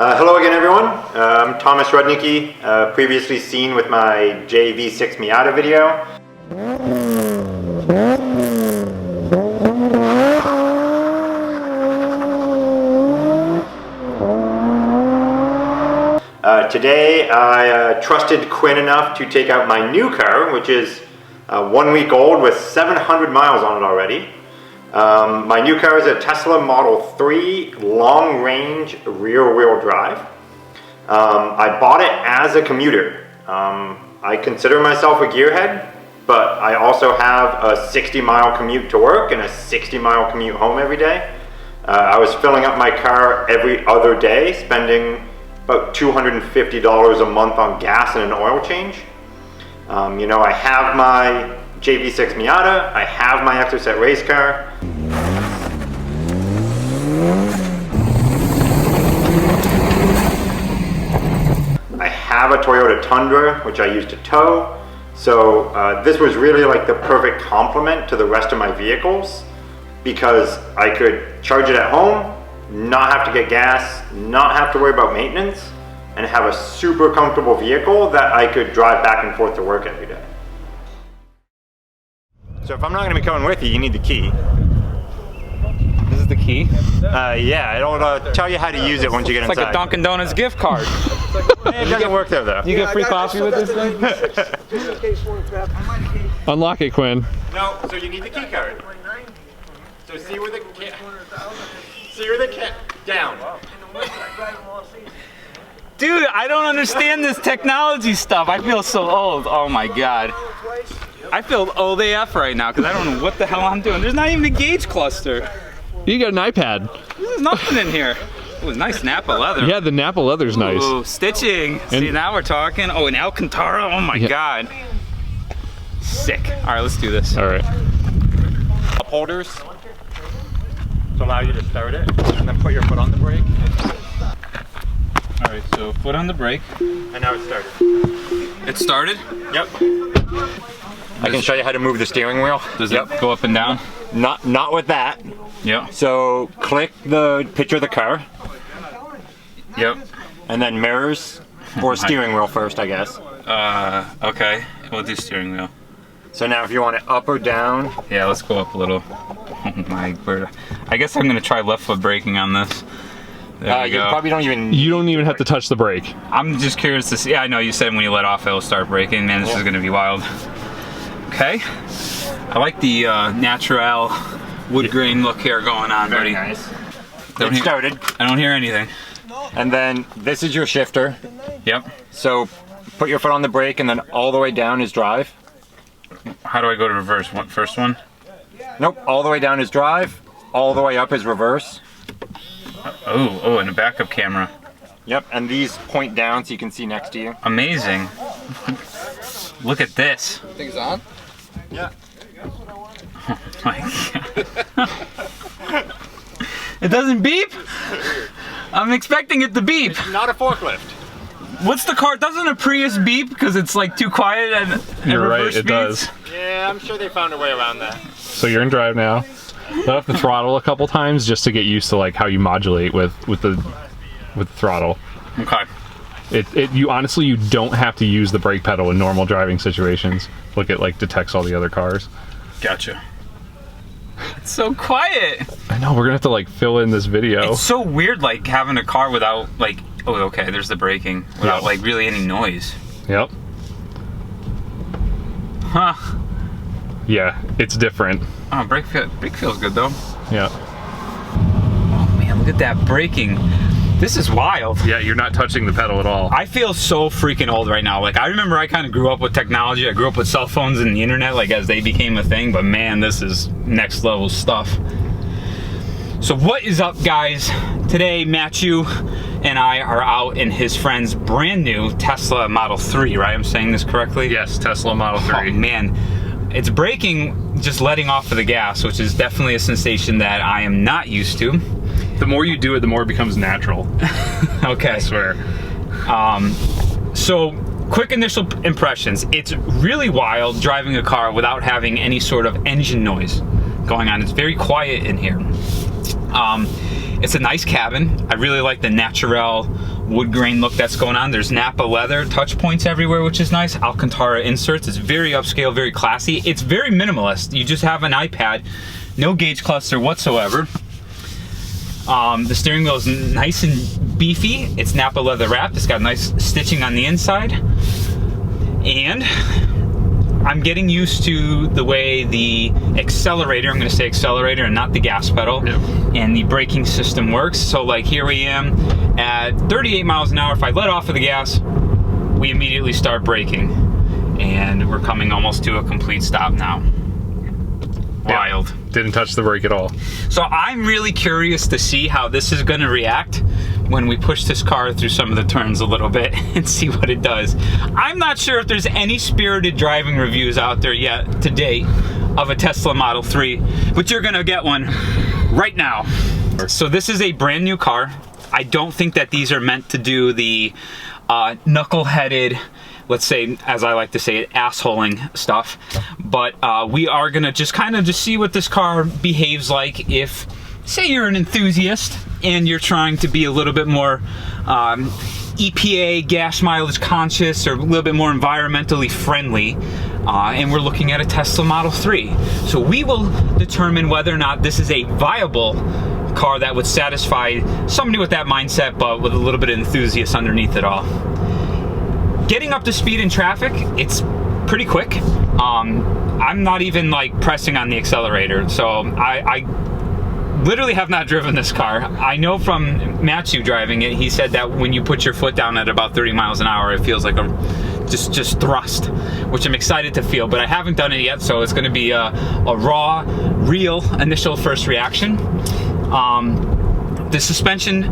Hello again, everyone. I'm Thomas Rudnicki, previously seen with my JV6 Miata video. Today I trusted Quinn enough to take out my new car, which is 1 week old with 700 miles on it already. My new car is a Tesla Model 3 long-range rear-wheel drive. I bought it as a commuter. I consider myself a gearhead, but I also have a 60-mile commute to work and a 60-mile commute home every day. I was filling up my car every other day, spending about $250 a month on gas and an oil change. You know, I have my JV6 Miata, I have my Exocet race car. I have a Toyota Tundra, which I use to tow. So this was really like the perfect complement to the rest of my vehicles, because I could charge it at home, not have to get gas, not have to worry about maintenance, and have a super comfortable vehicle that I could drive back and forth to work every day. So if I'm not going to be coming with you, you need the key. This is the key? Yeah, it'll tell you how to use it once you get inside. It's like a Dunkin' Donuts gift card. It doesn't work there, though. You get free coffee with this thing? Unlock it, Quinn. No, so you need the key card. So see where the down. Dude, I don't understand this technology stuff. I feel so old. Oh my god. I feel old AF right now because I don't know what the hell I'm doing. There's not even a gauge cluster. You got an iPad. There's nothing in here. Ooh, nice Napa leather. Yeah, the Napa leather's nice. Ooh, stitching. See, now we're talking. Oh, an Alcantara. Oh my god. Sick. All right, let's do this. All right. Cup holders to allow you to start it, and then put your foot on the brake. All right, so foot on the brake. And now it's started. It started? Yep. I can show you how to move the steering wheel. Does it go up and down? Not with that. Yep. So click the picture of the car. Yep. And then mirrors, or steering wheel first, I guess. Okay. We'll do steering wheel. So now if you want it up or down. Yeah, let's go up a little. Oh my word. I guess I'm gonna try left foot braking on this. There we You go. probably don't even... You don't even have to touch the brake. I'm just curious to see. Yeah, I know you said when you let off it'll start braking. Man, this is gonna be wild. Okay. I like the natural wood grain look here going on, Very buddy. nice. It started. I don't hear anything. And then this is your shifter. Yep. So put your foot on the brake and then all the way down is drive. How do I go to reverse? First one? Nope, all the way down is drive. All the way up is reverse. Oh, and a backup camera. Yep, and these point down so you can see next to you. Amazing. Look at this. Things on? Yeah. Oh my god. It doesn't beep? I'm expecting it to beep. It's not a forklift. What's the car? Doesn't a Prius beep because it's like too quiet and You're right, reverse it does. Yeah, I'm sure they found a way around that. So you're in drive now. Let off the throttle a couple times just to get used to like how you modulate with the throttle. Okay. You honestly, you don't have to use the brake pedal in normal driving situations. Look, it like detects all the other cars. Gotcha. It's so quiet. I know, we're gonna have to like fill in this video. It's so weird, like having a car without like, oh, okay, there's the braking, without like really any noise. Yep. Huh. Yeah, it's different. Oh, brake feels good though. Yeah. Oh man, look at that braking. This is wild. Yeah, you're not touching the pedal at all. I feel so freaking old right now. Like, I remember I kind of grew up with technology. I grew up with cell phones and the internet, like, as they became a thing. But man, this is next level stuff. So what is up, guys? Today, Matthew and I are out in his friend's brand new Tesla Model 3, right? I'm saying this correctly? Yes, Tesla Model 3. Oh man, it's braking, just letting off of the gas, which is definitely a sensation that I am not used to. The more you do it, the more it becomes natural. Okay. I swear. So, quick initial impressions. It's really wild driving a car without having any sort of engine noise going on. It's very quiet in here. It's a nice cabin. I really like the natural wood grain look that's going on. There's Napa leather touch points everywhere, which is nice. Alcantara inserts. It's very upscale, very classy. It's very minimalist. You just have an iPad, no gauge cluster whatsoever. The steering wheel is nice and beefy. It's Napa leather wrapped. It's got nice stitching on the inside. And I'm getting used to the way the accelerator, I'm gonna say accelerator and not the gas pedal, and the braking system works. So like here we am at 38 miles an hour. If I let off of the gas, we immediately start braking. And we're coming almost to a complete stop now. Wild. Didn't touch the brake at all. So I'm really curious to see how this is going to react when we push this car through some of the turns a little bit and see what it does. I'm not sure if there's any spirited driving reviews out there yet to date of a Tesla Model 3, but you're going to get one right now. So this is a brand new car. I don't think that these are meant to do the knuckle-headed, let's say, as I like to say it, assholing stuff. But we are gonna just kind of see what this car behaves like if, say you're an enthusiast and you're trying to be a little bit more EPA, gas mileage conscious, or a little bit more environmentally friendly. And we're looking at a Tesla Model 3. So we will determine whether or not this is a viable car that would satisfy somebody with that mindset, but with a little bit of enthusiast underneath it all. Getting up to speed in traffic, it's pretty quick. I'm not even like pressing on the accelerator, so I literally have not driven this car. I know from Matthew driving it, he said that when you put your foot down at about 30 miles an hour, it feels like a just thrust, which I'm excited to feel, but I haven't done it yet, so it's gonna be a raw, real initial first reaction. The suspension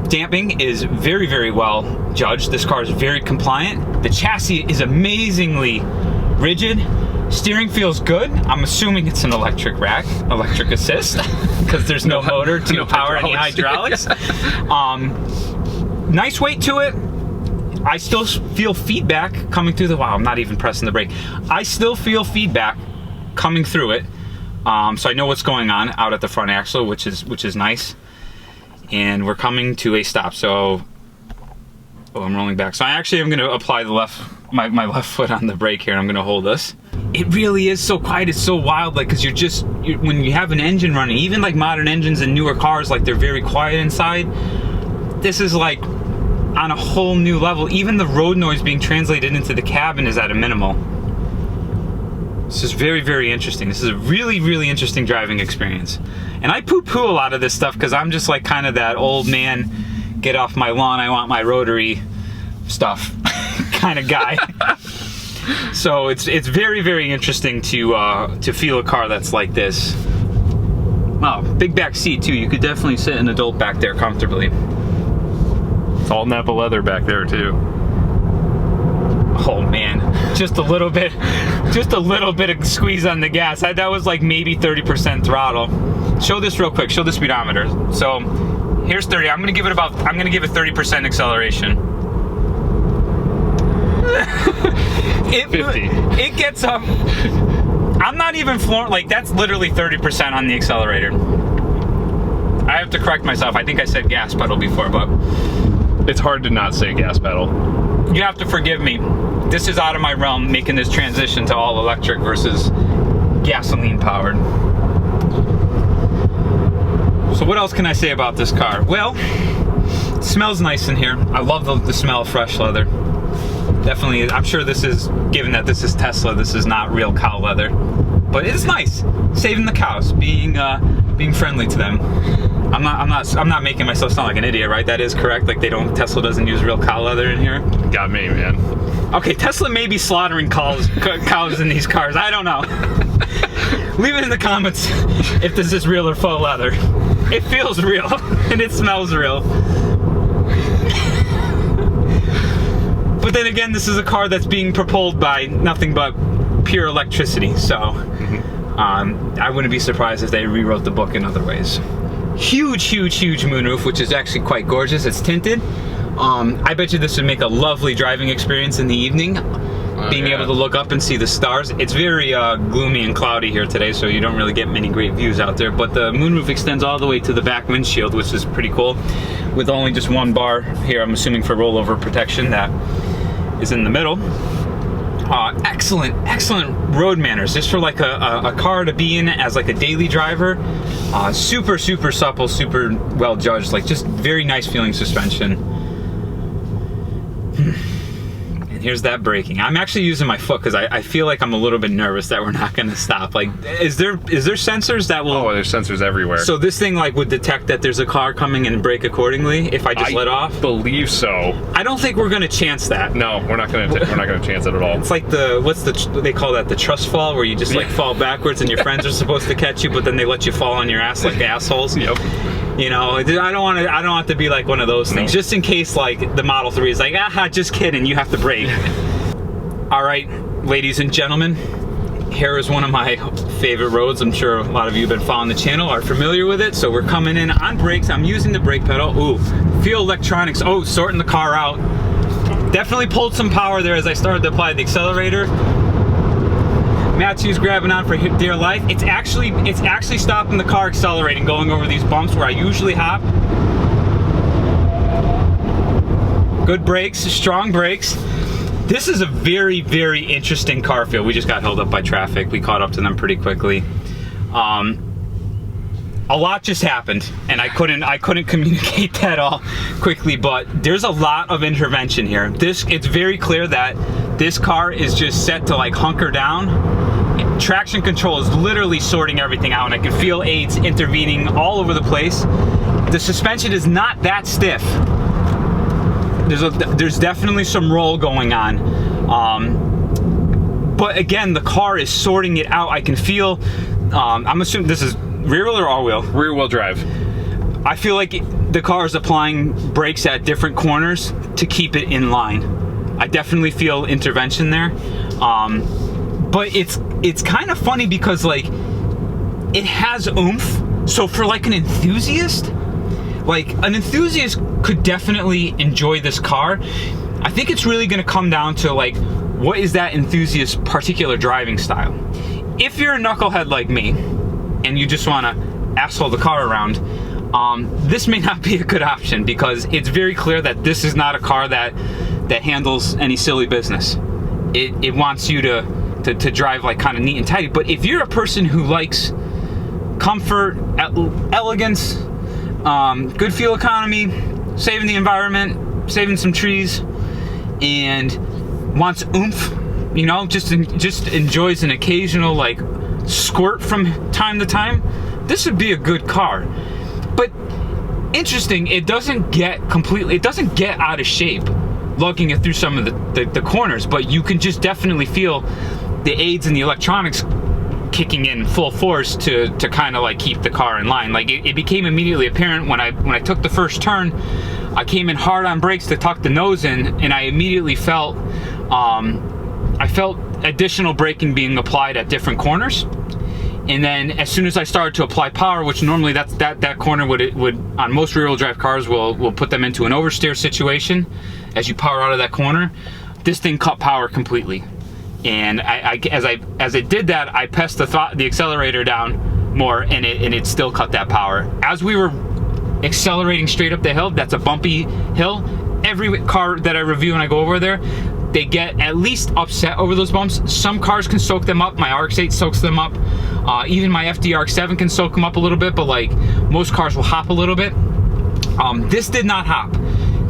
damping is very, very well judged. This car is very compliant. The chassis is amazingly rigid. Steering feels good. I'm assuming it's an electric rack, electric assist, because there's no motor to power any hydraulics. Nice weight to it. I still feel feedback coming through the, wow, I'm not even pressing the brake. I still feel feedback coming through it. So I know what's going on out at the front axle, which is nice. And we're coming to a stop. So, oh, I'm rolling back. So I actually am going to apply the my left foot on the brake here. I'm going to hold this. It really is so quiet. It's so wild, like, because when you have an engine running, even like modern engines and newer cars, like they're very quiet inside. This is like on a whole new level. Even the road noise being translated into the cabin is at a minimal. This is very, very interesting. This is a really, really interesting driving experience. And I poo-poo a lot of this stuff because I'm just like kind of that old man, get off my lawn, I want my rotary stuff kind of guy. So it's very, very interesting to feel a car that's like this. Wow, big back seat too. You could definitely sit an adult back there comfortably. It's all Napa leather back there too. Oh man, just a little bit of squeeze on the gas. That was like maybe 30% throttle. Show this real quick, show the speedometer. So here's 30, I'm gonna give it 30% acceleration. 50. It gets up, I'm not even flooring, like that's literally 30% on the accelerator. I have to correct myself, I think I said gas pedal before, but. It's hard to not say gas pedal. You have to forgive me. This is out of my realm, making this transition to all electric versus gasoline powered. So what else can I say about this car? Well, it smells nice in here. I love the smell of fresh leather. Definitely, I'm sure this is, given that this is Tesla, this is not real cow leather. But it is nice, saving the cows, being friendly to them. I'm not making myself sound like an idiot, right? That is correct. Like Tesla doesn't use real cow leather in here. Got me, man. Okay, Tesla may be slaughtering cows in these cars. I don't know. Leave it in the comments if this is real or faux leather. It feels real and it smells real. But then again, this is a car that's being propelled by nothing but pure electricity, so I wouldn't be surprised if they rewrote the book in other ways. Huge moonroof, which is actually quite gorgeous. It's tinted. I bet you this would make a lovely driving experience in the evening, being able to look up and see the stars. It's very gloomy and cloudy here today, so you don't really get many great views out there, but the moonroof extends all the way to the back windshield, which is pretty cool, with only just one bar here, I'm assuming for rollover protection, that is in the middle. Excellent road manners, just for like a car to be in as like a daily driver. Super supple, super well judged, like just very nice feeling suspension. And here's that braking. I'm actually using my foot because I feel like I'm a little bit nervous that we're not gonna stop. Like, is there sensors that will... Oh, there's sensors everywhere. So this thing like would detect that there's a car coming and brake accordingly if I just let off? I believe so. I don't think we're gonna chance that. No, we're not gonna chance it at all. It's like they call that the trust fall, where you just like fall backwards and your friends are supposed to catch you, but then they let you fall on your ass like assholes. Yep. You know, I don't want to be like one of those things, just in case like the Model 3 is like, just kidding, you have to brake. All right, ladies and gentlemen, here is one of my favorite roads. I'm sure a lot of you have been following the channel are familiar with it. So we're coming in on brakes. I'm using the brake pedal. Ooh, feel electronics. Oh, sorting the car out. Definitely pulled some power there as I started to apply the accelerator. Matthew's grabbing on for dear life. It's actually stopping the car accelerating, going over these bumps where I usually hop. Good brakes, strong brakes. This is a very interesting car feel. We just got held up by traffic. We caught up to them pretty quickly. A lot just happened, and I couldn't communicate that all quickly, but there's a lot of intervention here. It's very clear that this car is just set to like hunker down. Traction control is literally sorting everything out, and I can feel aids intervening all over the place. The suspension is not that stiff. There's definitely some roll going on. But again, the car is sorting it out. I can feel, I'm assuming this is rear wheel or all wheel? Rear wheel drive. I feel like the car is applying brakes at different corners to keep it in line. I definitely feel intervention there. But it's kind of funny because like it has oomph. So for like an enthusiast, could definitely enjoy this car. I think it's really gonna come down to like, what is that enthusiast's particular driving style? If you're a knucklehead like me and you just wanna asshole the car around, this may not be a good option, because it's very clear that this is not a car that handles any silly business. It wants you to drive like kind of neat and tidy. But if you're a person who likes comfort, elegance, good fuel economy, saving the environment, saving some trees, and wants oomph, you know, just enjoys an occasional like squirt from time to time, this would be a good car. But interesting, it doesn't get out of shape lugging it through some of the corners, but you can just definitely feel the aids and the electronics kicking in full force to kind of like keep the car in line. Like it became immediately apparent when I took the first turn. I came in hard on brakes to tuck the nose in, and I immediately felt additional braking being applied at different corners. And then as soon as I started to apply power, which normally that corner would on most rear-wheel drive cars will put them into an oversteer situation as you power out of that corner, this thing cut power completely. And as I did that, I pressed the accelerator down more, and it still cut that power. As we were accelerating straight up the hill, that's a bumpy hill. Every car that I review and I go over there, they get at least upset over those bumps. Some cars can soak them up. My RX-8 soaks them up. Even my FD-RX-7 can soak them up a little bit, but like most cars will hop a little bit. This did not hop.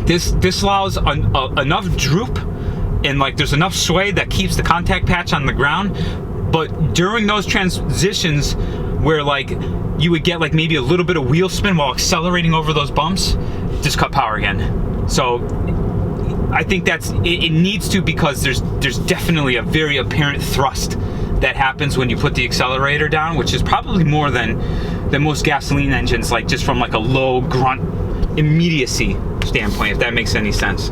This allows enough droop, and like there's enough sway that keeps the contact patch on the ground. But during those transitions where like you would get like maybe a little bit of wheel spin while accelerating over those bumps, just cut power again. So I think that's it needs to, because there's definitely a very apparent thrust that happens when you put the accelerator down, which is probably more than most gasoline engines, like just from like a low grunt immediacy standpoint, if that makes any sense.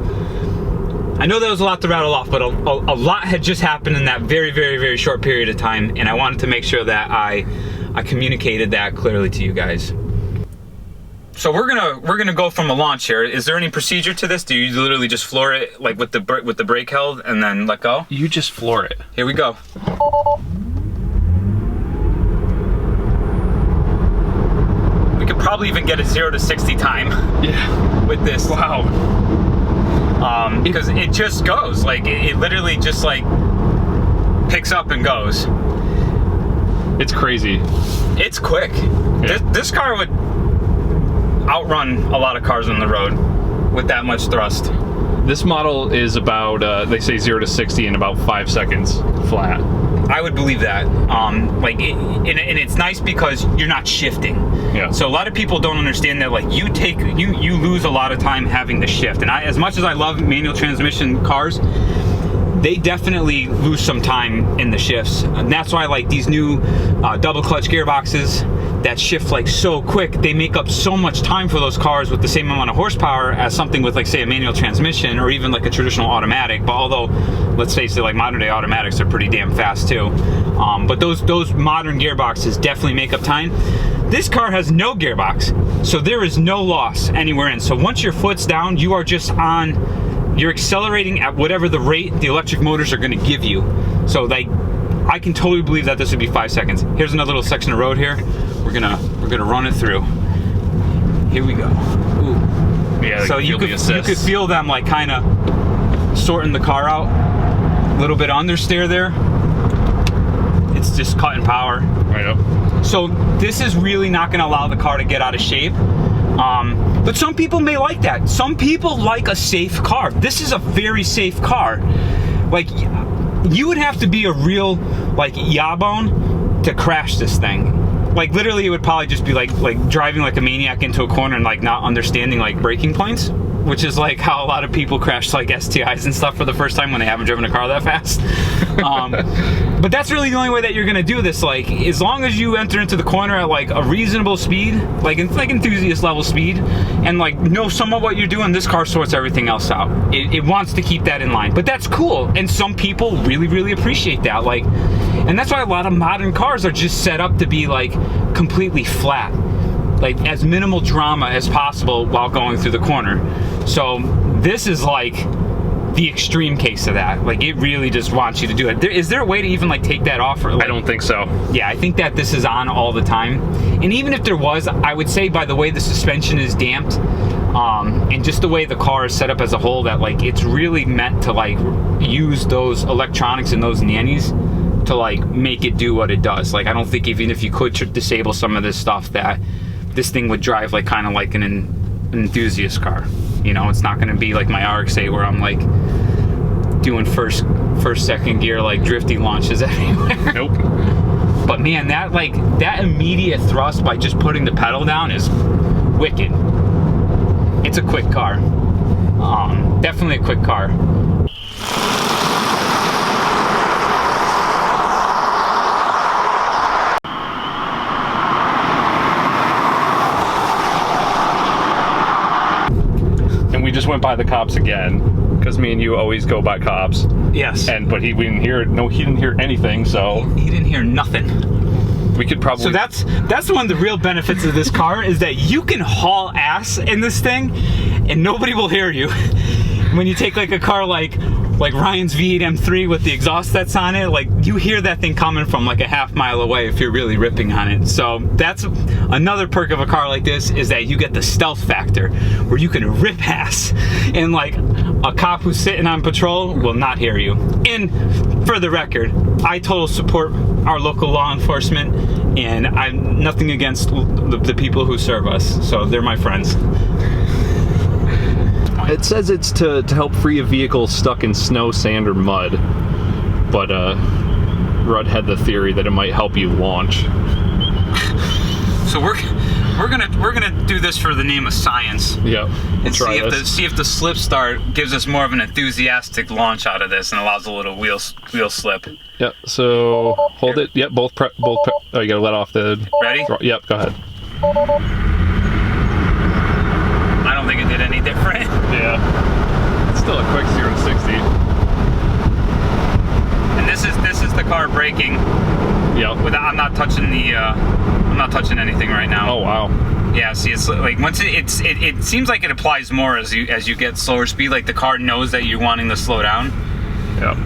I know that was a lot to rattle off, but a lot had just happened in that very, very, very short period of time, and I wanted to make sure that I communicated that clearly to you guys. So we're gonna go from the launch here. Is there any procedure to this? Do you literally just floor it like with the brake held and then let go? You just floor it. Here we go. We could probably even get a 0 to 60 time. Yeah. With this. Wow. Because it just goes, like it literally just like picks up and goes. It's crazy. It's quick. Yeah. This car would outrun a lot of cars on the road with that much thrust. This model is about, they say 0 to 60 in about 5 seconds flat. I would believe that. And it's nice because you're not shifting. Yeah. So a lot of people don't understand that, like you lose a lot of time having to shift. And as much as I love manual transmission cars, they definitely lose some time in the shifts. And that's why like these new double clutch gearboxes that shift like so quick, they make up so much time for those cars with the same amount of horsepower as something with like say a manual transmission or even like a traditional automatic. But although let's face it, like modern day automatics are pretty damn fast too. But those modern gearboxes definitely make up time. This car has no gearbox, so there is no loss anywhere in. So once your foot's down, you are just on, you're accelerating at whatever the rate the electric motors are gonna give you. So like, I can totally believe that this would be 5 seconds. Here's another little section of road here. We're gonna run it through. Here we go. Ooh. Yeah. So you could feel them like kind of sorting the car out. A little bit understeer there. It's just cutting power. Right up. So this is really not going to allow the car to get out of shape. But some people may like that. Some people like a safe car. This is a very safe car. Like, you would have to be a real like yabone to crash this thing. Like literally it would probably just be like driving like a maniac into a corner and like not understanding like braking points, which is like how a lot of people crash like STIs and stuff for the first time when they haven't driven a car that fast. But that's really the only way that you're gonna do this. Like, as long as you enter into the corner at like a reasonable speed, like enthusiast level speed, and like know somewhat what you're doing, this car sorts everything else out. It wants to keep that in line, but that's cool. And some people really, really appreciate that. Like, and that's why a lot of modern cars are just set up to be like completely flat, like as minimal drama as possible while going through the corner. So this is like the extreme case of that. Like, it really just wants you to do it. Is there a way to even like take that off? Or, like, I don't think so. Yeah, I think that this is on all the time. And even if there was, I would say by the way the suspension is damped, and just the way the car is set up as a whole, that like it's really meant to like use those electronics and those nannies to like make it do what it does. Like, I don't think even if you could disable some of this stuff, that this thing would drive like kind of like an enthusiast car. You know, it's not going to be like my RX-8 where I'm like doing first, second gear like drifty launches everywhere. Nope. But man, that immediate thrust by just putting the pedal down is wicked. It's a quick car. Definitely a quick car. We just went by the cops again, because me and you always go by cops. Yes. But we didn't hear. No, he didn't hear anything. So he didn't hear nothing. We could probably. So that's one of the real benefits of this car, is that you can haul ass in this thing, and nobody will hear you. When you take like a car like like Ryan's V8 M3 with the exhaust that's on it, like you hear that thing coming from like a half mile away if you're really ripping on it. So that's another perk of a car like this, is that you get the stealth factor where you can rip ass and like a cop who's sitting on patrol will not hear you. And for the record, I totally support our local law enforcement, and I'm nothing against the people who serve us, so they're my friends. It says it's to help free a vehicle stuck in snow, sand, or mud, but Rudd had the theory that it might help you launch. So we're gonna do this for the name of science. Yep. And see if the slip start gives us more of an enthusiastic launch out of this and allows a little wheel slip. Yep. So hold it. Yep. Both. Oh, you gotta let off the. Ready? Yep. Go ahead. I don't think it did any different. Yeah. It's still a quick 0 to 60. And this is the car braking. Yep. I'm not touching the. I'm not touching anything right now. Oh wow. Yeah. See, it's like once it seems like it applies more as you get slower speed. Like the car knows that you're wanting to slow down. Yep.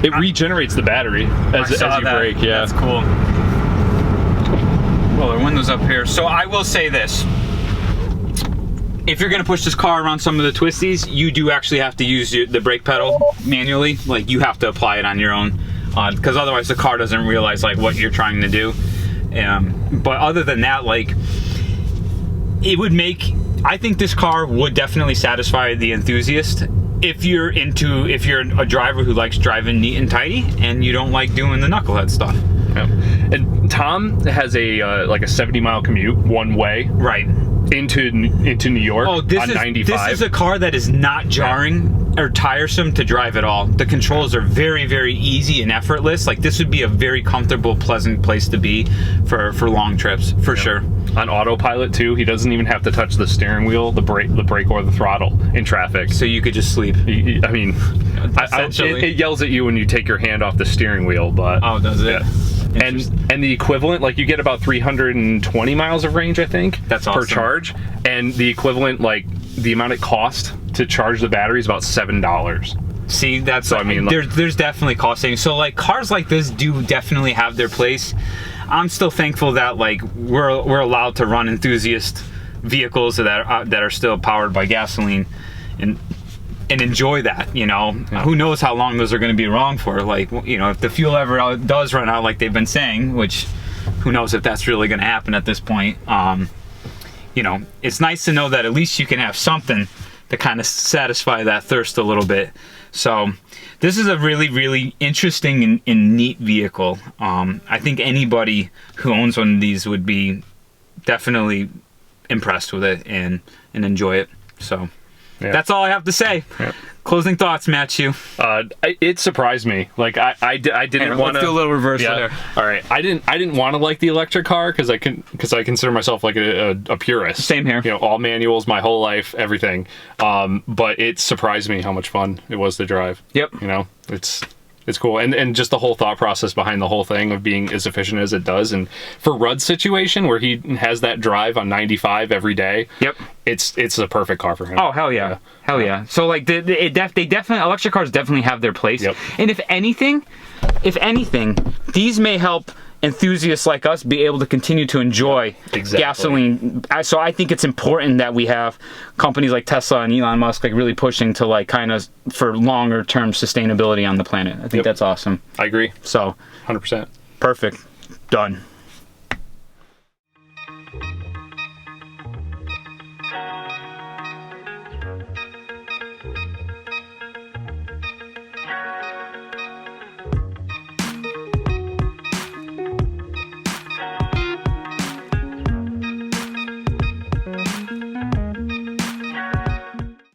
It regenerates the battery as you brake. Yeah. That's cool. Well, our window's up here. So I will say this. If you're gonna push this car around some of the twisties, you do actually have to use the brake pedal manually. Like you have to apply it on your own, because otherwise the car doesn't realize like what you're trying to do. But other than that, like it would make, I think this car would definitely satisfy the enthusiast if you're a driver who likes driving neat and tidy and you don't like doing the knucklehead stuff. Yeah. And Tom has a like a 70-mile commute one way. Right. Into New York on 95. This is a car that is not jarring or tiresome to drive at all. The controls are very, very easy and effortless. Like this would be a very comfortable, pleasant place to be for long trips, for sure. On autopilot too, he doesn't even have to touch the steering wheel, the brake or the throttle in traffic. So you could just sleep. I mean, it yells at you when you take your hand off the steering wheel, but oh, does it? Yeah. And the equivalent, like you get about 320 miles of range, I think. That's awesome. Per charge. And the equivalent, like the amount it costs to charge the battery is about $7. See, that's so, I mean, there's definitely cost savings. So like cars like this do definitely have their place. I'm still thankful that like we're allowed to run enthusiast vehicles that are still powered by gasoline and enjoy that, you know. Yeah. Who knows how long those are going to be wrong for, like, you know, if the fuel ever does run out like they've been saying, which who knows if that's really going to happen at this point. You know, it's nice to know that at least you can have something to kind of satisfy that thirst a little bit. So this is a really, really interesting and neat vehicle. I think anybody who owns one of these would be definitely impressed with it and enjoy it. So yeah. That's all I have to say. Yeah. Closing thoughts, Matthew. It surprised me. Like I didn't want to. Let's do a little reverse there. All right. I didn't want to like the electric car because I consider myself like a purist. Same here. You know, all manuals, my whole life, everything. But it surprised me how much fun it was to drive. Yep. You know, it's cool, and just the whole thought process behind the whole thing of being as efficient as it does, and for Rudd's situation where he has that drive on 95 every day. Yep, it's a perfect car for him. Oh hell yeah, hell yeah. So like they definitely, electric cars definitely have their place. Yep. And if anything, these may help enthusiasts like us be able to continue to enjoy gasoline. So I think it's important that we have companies like Tesla and Elon Musk like really pushing to like kind of for longer term sustainability on the planet. I think that's awesome. I agree. So 100%. Perfect. Done.